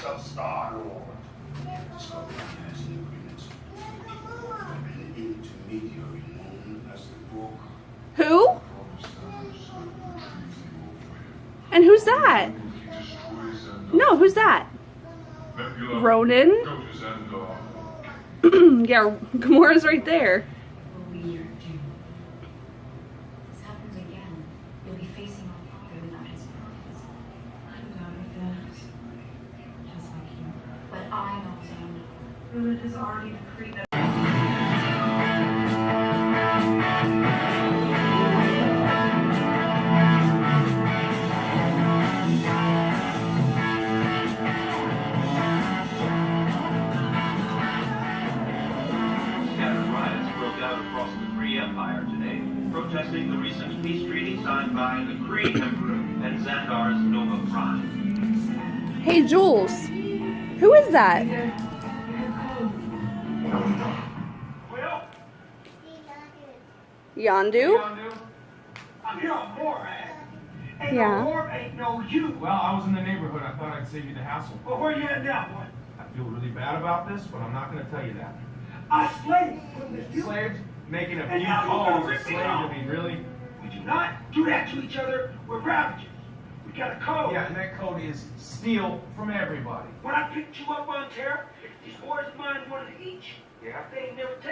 of Star-Lord. Discovered financing agreements. An intermediary known as the Book. Who? And who's that? No, who's that? Ronan? Yeah, Gamora's right there. This happens again. You'll be facing our father without his promise. I'm not with us. Just like you. But I know Xandar. Ronan has already decreed that. Across the Kree Empire today, protesting the recent peace treaty signed by the Kree Emperor and Xandar's Nova Prime. Hey, Jules. Who is that? Well, Yondu? I'm here on Morag. Ain't Yeah. no Orb, ain't no you. Well, I was in the neighborhood. I thought I'd save you the hassle. Well, where you at now, boy? I feel really bad about this, but I'm not going to tell you that. I slaved from this deal. Slaved? Making a And few now you're calls gonna a rip me slave off. to me, really? We do not do that to each other. We're ravagers. We got a code. Yeah, and that code is steal from everybody. When I picked you up on Terra, these boys of mine wanted each. Yeah? They ain't never taken.